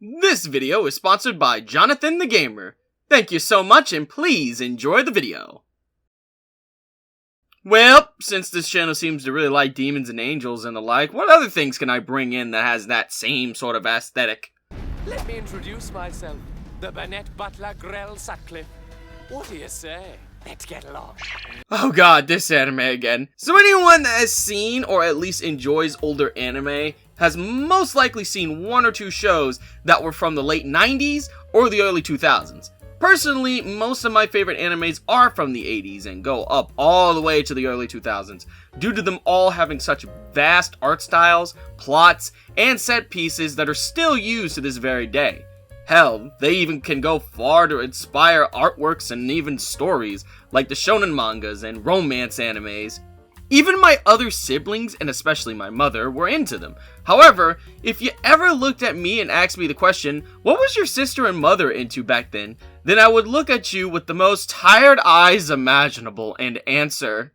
This video is sponsored by Jonathan the Gamer. Thank you so much and please enjoy the video. Well, since this channel seems to really like demons and angels and the like, what other things can I bring in that has that same sort of aesthetic? Let me introduce myself, the Butler Grell Sutcliffe. What do you say? Let's get along. Oh god, this anime again. So anyone that has seen or at least enjoys older anime has most likely seen one or two shows that were from the late 90s or the early 2000s. Personally, most of my favorite animes are from the 80s and go up all the way to the early 2000s, due to them all having such vast art styles, plots, and set pieces that are still used to this very day. Hell, they even can go far to inspire artworks and even stories, like the shonen mangas and romance animes. Even my other siblings, and especially my mother, were into them. However, if you ever looked at me and asked me the question, what was your sister and mother into back then I would look at you with the most tired eyes imaginable and answer,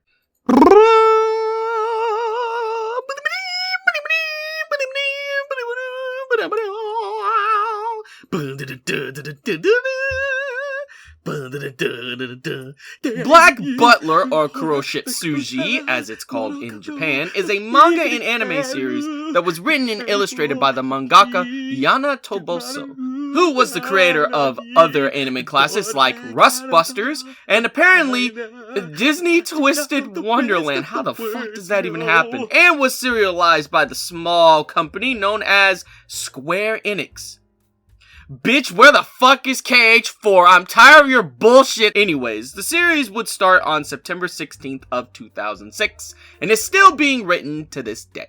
Black Butler, or Kuroshitsuji, as it's called in Japan, is a manga and anime series that was written and illustrated by the mangaka Yana Toboso, who was the creator of other anime classics like Rustbusters and apparently Disney Twisted Wonderland. How the fuck does that even happen? And was serialized by the small company known as Square Enix. Bitch, where the fuck is KH4? I'm tired of your bullshit. Anyways, the series would start on September 16th of 2006 and is still being written to this day.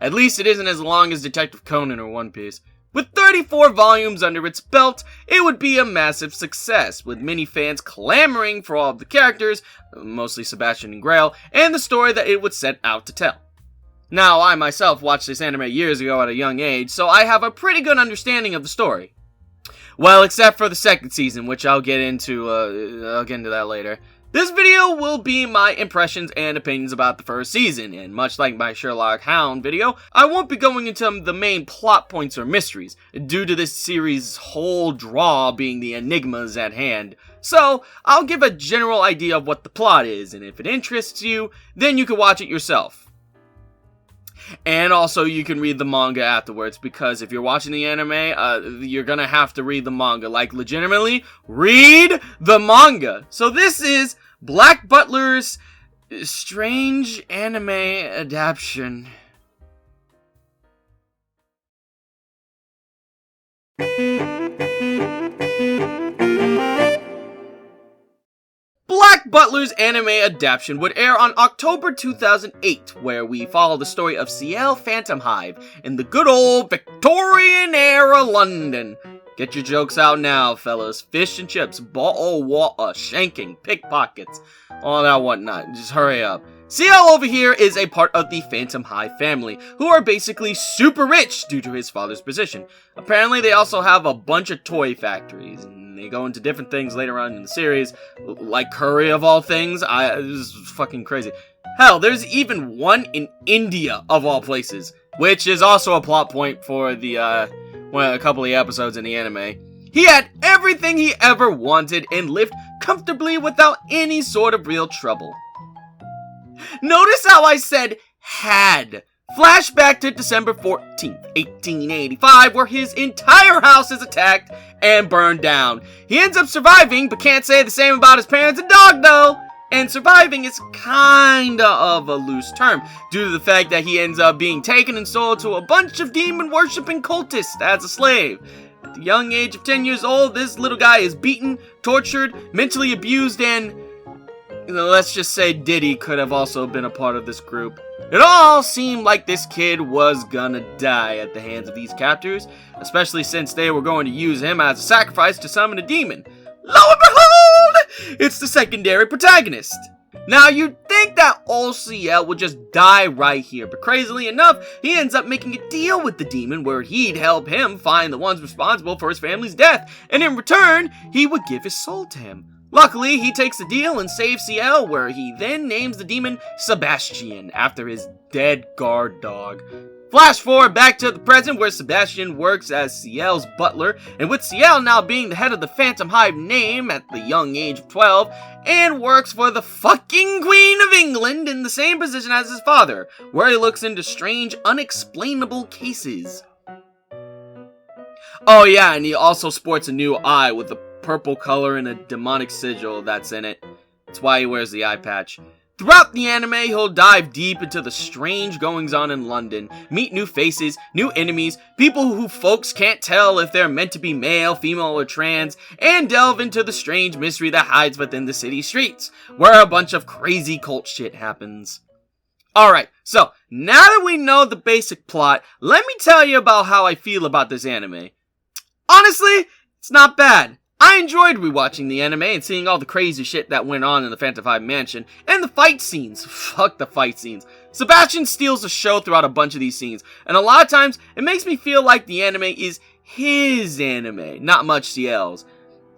At least it isn't as long as Detective Conan or One Piece. With 34 volumes under its belt, it would be a massive success, with many fans clamoring for all of the characters, mostly Sebastian and Grail, and the story that it would set out to tell. Now, I myself watched this anime years ago at a young age, so I have a pretty good understanding of the story. Well, except for the second season, which I'll get into that later. This video will be my impressions and opinions about the first season, and much like my Sherlock Hound video, I won't be going into the main plot points or mysteries, due to this series' whole draw being the enigmas at hand. So, I'll give a general idea of what the plot is, and if it interests you, then you can watch it yourself. And also, you can read the manga afterwards, because if you're watching the anime, you're gonna have to read the manga. Like, legitimately, read the manga! So this is Black Butler's strange anime adaptation. Black Butler's anime adaptation would air on October 2008, where we follow the story of Ciel Phantom Hive in the good old Victorian-era London. Get your jokes out now, fellas. Fish and chips, bottle water, shanking, pickpockets, all that whatnot. Just hurry up. Ciel over here is a part of the Phantom Hive family, who are basically super rich due to his father's position. Apparently, they also have a bunch of toy factories, and they go into different things later on in the series, like curry of all things. This is fucking crazy. Hell, there's even one in India of all places, which is also a plot point for the a couple of episodes in the anime. He had everything he ever wanted and lived comfortably without any sort of real trouble. Notice how I said had. Flashback to December 14th, 1885, where his entire house is attacked and burned down. He ends up surviving, but can't say the same about his parents and dog, though. And surviving is kinda of a loose term, due to the fact that he ends up being taken and sold to a bunch of demon-worshipping cultists as a slave. At the young age of 10 years old, this little guy is beaten, tortured, mentally abused, and let's just say Diddy could have also been a part of this group. It all seemed like this kid was gonna die at the hands of these captors, especially since they were going to use him as a sacrifice to summon a demon. Lo and behold, it's the secondary protagonist. Now, you'd think that old Ciel would just die right here, but crazily enough, he ends up making a deal with the demon where he'd help him find the ones responsible for his family's death, and in return, he would give his soul to him. Luckily, he takes the deal and saves Ciel, where he then names the demon Sebastian, after his dead guard dog. Flash forward back to the present where Sebastian works as Ciel's butler, and with Ciel now being the head of the Phantom Hive name at the young age of 12, and works for the fucking Queen of England in the same position as his father, where he looks into strange, unexplainable cases. Oh yeah, and he also sports a new eye with a purple color and a demonic sigil that's in it. That's why he wears the eye patch. Throughout the anime, he'll dive deep into the strange goings-on in London, meet new faces, new enemies, people who folks can't tell if they're meant to be male, female, or trans, and delve into the strange mystery that hides within the city streets, where a bunch of crazy cult shit happens. Alright, so, now that we know the basic plot, let me tell you about how I feel about this anime. Honestly, it's not bad. I enjoyed rewatching the anime and seeing all the crazy shit that went on in the Phantom Hive mansion, and the fight scenes. Fuck the fight scenes. Sebastian steals the show throughout a bunch of these scenes, and a lot of times, it makes me feel like the anime is his anime, not much Ciel's.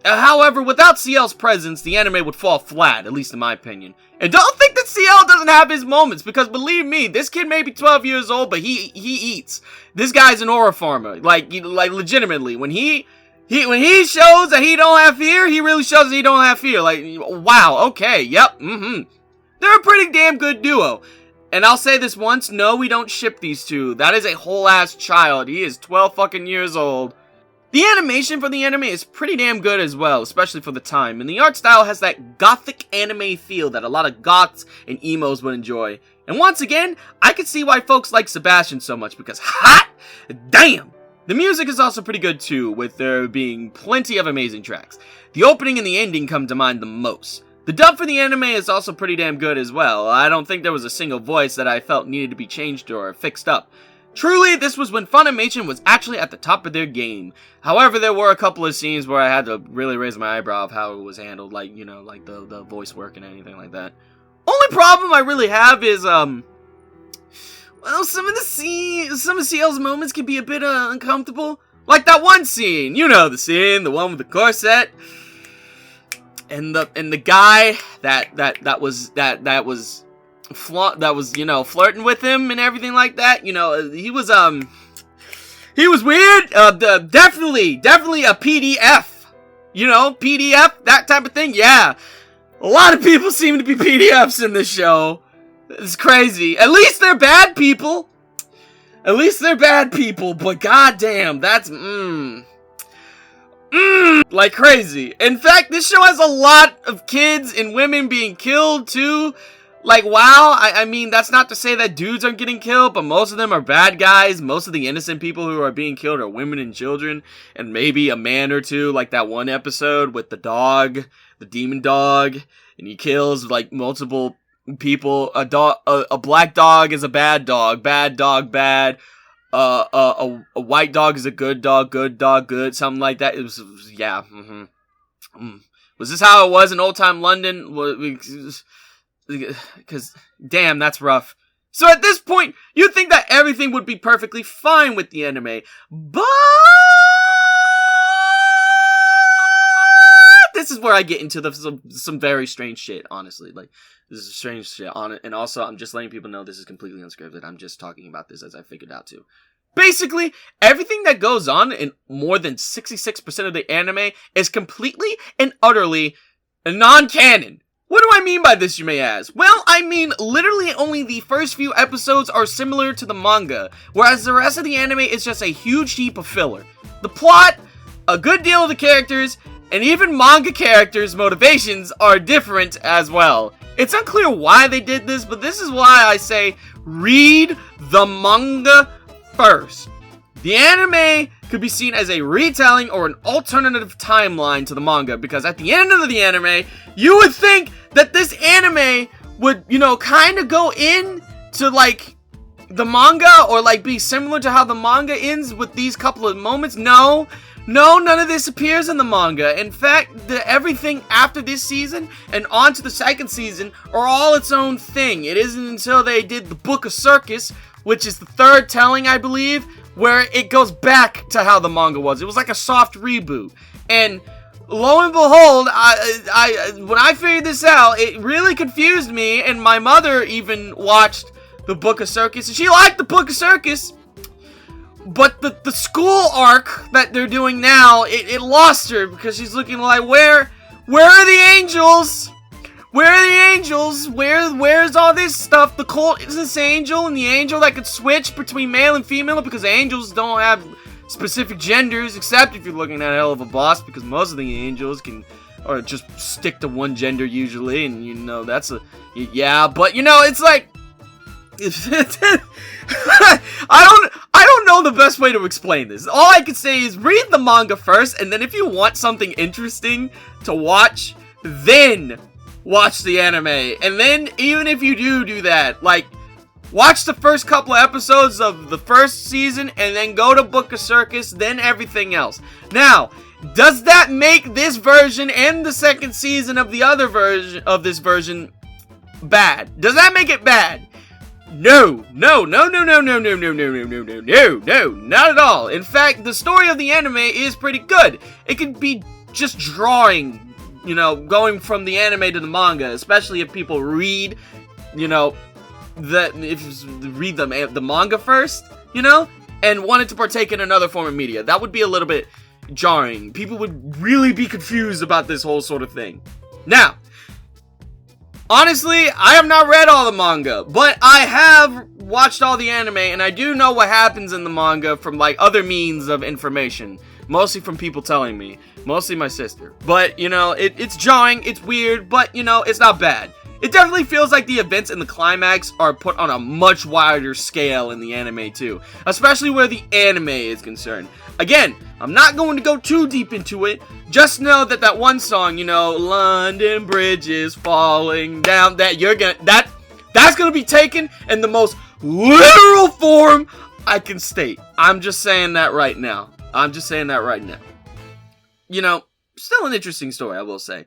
However, without Ciel's presence, the anime would fall flat, at least in my opinion. And don't think that Ciel doesn't have his moments, because believe me, this kid may be 12 years old, but he eats. This guy's an aura farmer, like legitimately. When he shows that he don't have fear, he really shows that he don't have fear. Like, wow, okay, yep, They're a pretty damn good duo. And I'll say this once, no, we don't ship these two. That is a whole-ass child. He is 12 fucking years old. The animation for the anime is pretty damn good as well, especially for the time. And the art style has that gothic anime feel that a lot of goths and emos would enjoy. And once again, I can see why folks like Sebastian so much, because hot damn! The music is also pretty good too, with there being plenty of amazing tracks. The opening and the ending come to mind the most. The dub for the anime is also pretty damn good as well. I don't think there was a single voice that I felt needed to be changed or fixed up. Truly, this was when Funimation was actually at the top of their game. However, there were a couple of scenes where I had to really raise my eyebrow of how it was handled, like, you know, like the voice work and anything like that. Only problem I really have is, well, some of Ciel's moments can be a bit uncomfortable. Like that one scene, you know the scene, the one with the corset, and the guy that was you know, flirting with him and everything like that. You know, he was weird. Definitely a PDF. You know, PDF, that type of thing. Yeah, a lot of people seem to be PDFs in this show. It's crazy. At least they're bad people. But goddamn, that's like crazy. In fact, this show has a lot of kids and women being killed too. Like, wow, I mean, that's not to say that dudes aren't getting killed, but most of them are bad guys. Most of the innocent people who are being killed are women and children, and maybe a man or two, like that one episode with the dog, the demon dog, and he kills, like, multiple people. A black dog is a bad dog, bad. A white dog is a good dog, good, something like that. It was yeah, Was this how it was in old-time London? Because, damn, that's rough. So at this point, you'd think that everything would be perfectly fine with the anime, but this is where I get into some very strange shit, honestly. Like, this is strange shit on it, and also, I'm just letting people know this is completely unscripted. I'm just talking about this as I figured out, too. Basically, everything that goes on in more than 66% of the anime is completely and utterly non-canon. What do I mean by this, you may ask? Well, I mean, literally only the first few episodes are similar to the manga, whereas the rest of the anime is just a huge heap of filler. The plot, a good deal of the characters, and even manga characters' motivations are different as well. It's unclear why they did this, but this is why I say, read the manga first. The anime could be seen as a retelling or an alternative timeline to the manga, because at the end of the anime, you would think that this anime would, you know, kind of go in to, like, the manga, or, like, be similar to how the manga ends with these couple of moments. No, none of this appears in the manga. In fact, everything after this season and on to the second season are all its own thing. It isn't until they did the Book of Circus, which is the third telling, I believe, where it goes back to how the manga was. It was like a soft reboot. And lo and behold, when I figured this out, it really confused me, and my mother even watched the Book of Circus, and she liked the Book of Circus. But the school arc that they're doing now, it lost her because she's looking like, where are the angels? Where are the angels? Where's all this stuff? The cultist angel and the angel that could switch between male and female because angels don't have specific genders, except if you're looking at Helluva Boss, because most of the angels can or just stick to one gender usually, and you know that's yeah. But you know it's like I don't know the best way to explain this. All I can say is read the manga first, and then if you want something interesting to watch, then watch the anime. And then, even if you do that, like, watch the first couple of episodes of the first season, and then go to Book of Circus, then everything else. Now, does that make this version and the second season of the other version of this version bad? Does that make it bad? No, not at all. In fact, the story of the anime is pretty good. It could be just drawing, you know, going from the anime to the manga, especially if people read, you know, read the manga first, you know, and wanted to partake in another form of media. That would be a little bit jarring. People would really be confused about this whole sort of thing. Now, honestly, I have not read all the manga, but I have watched all the anime, and I do know what happens in the manga from, like, other means of information. Mostly from people telling me. Mostly my sister. But, you know, it's jarring, it's weird, but, you know, it's not bad. It definitely feels like the events in the climax are put on a much wider scale in the anime, too. Especially where the anime is concerned. Again, I'm not going to go too deep into it. Just know that one song, you know, London Bridge is falling down, that's gonna be taken in the most literal form I can state. I'm just saying that right now. You know, still an interesting story, I will say.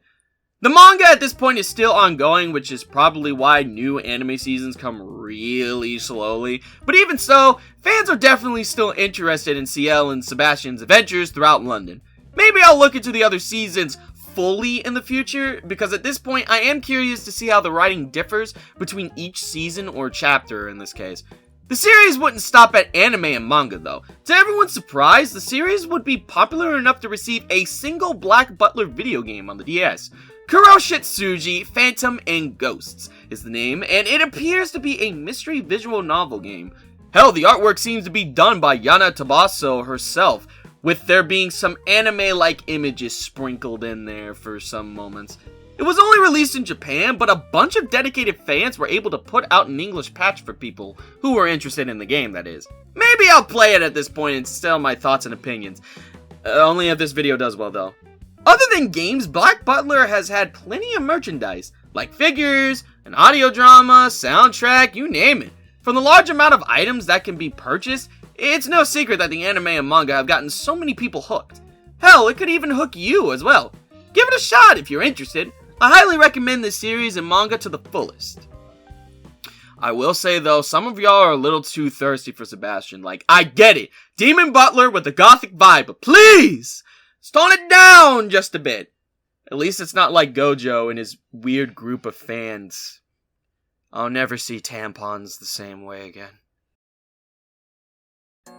The manga at this point is still ongoing, which is probably why new anime seasons come really slowly. But even so, fans are definitely still interested in Ciel and Sebastian's adventures throughout London. Maybe I'll look into the other seasons fully in the future, because at this point I am curious to see how the writing differs between each season or chapter in this case. The series wouldn't stop at anime and manga though. To everyone's surprise, the series would be popular enough to receive a single Black Butler video game on the DS. Kuroshitsuji Phantom and Ghosts is the name, and it appears to be a mystery visual novel game. Hell, the artwork seems to be done by Yana Tabaso herself, with there being some anime-like images sprinkled in there for some moments. It was only released in Japan, but a bunch of dedicated fans were able to put out an English patch for people who were interested in the game, that is. Maybe I'll play it at this point and tell my thoughts and opinions. Only if this video does well, though. Other than games, Black Butler has had plenty of merchandise, like figures, an audio drama, soundtrack, you name it. From the large amount of items that can be purchased, it's no secret that the anime and manga have gotten so many people hooked. Hell, it could even hook you as well. Give it a shot if you're interested. I highly recommend this series and manga to the fullest. I will say though, some of y'all are a little too thirsty for Sebastian. Like, I get it. Demon Butler with a gothic vibe, but please! Tone it down just a bit. At least it's not like Gojo and his weird group of fans. I'll never see tampons the same way again.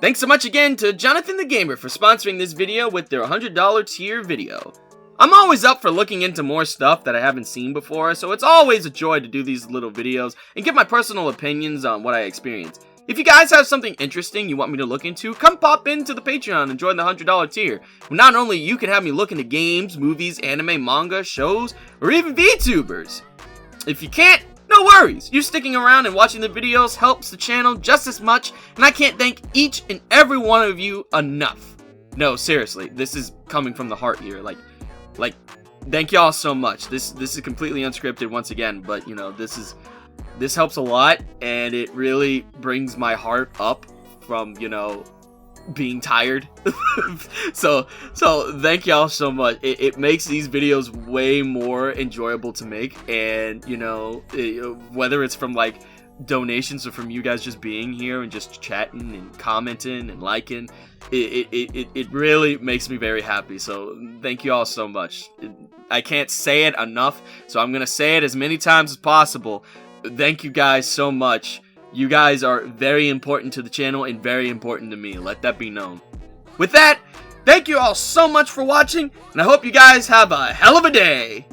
Thanks so much again to Jonathan the Gamer for sponsoring this video with their $100 tier video. I'm always up for looking into more stuff that I haven't seen before, so it's always a joy to do these little videos and give my personal opinions on what I experience. If you guys have something interesting you want me to look into, come pop into the Patreon and join the $100 tier. Not only you can have me look into games, movies, anime, manga, shows, or even VTubers. If you can't, no worries. You sticking around and watching the videos helps the channel just as much, and I can't thank each and every one of you enough. No, seriously, this is coming from the heart here. Like, thank y'all so much. This is completely unscripted once again, but you know, this helps a lot, and it really brings my heart up from, you know, being tired. so thank y'all so much. It makes these videos way more enjoyable to make, and you know, whether it's from like donations or from you guys just being here and just chatting and commenting and liking, it really makes me very happy. So thank you all so much. I can't say it enough, so I'm gonna say it as many times as possible. Thank you guys so much. You guys are very important to the channel and very important to me. Let that be known. With that, thank you all so much for watching, and I hope you guys have a hell of a day.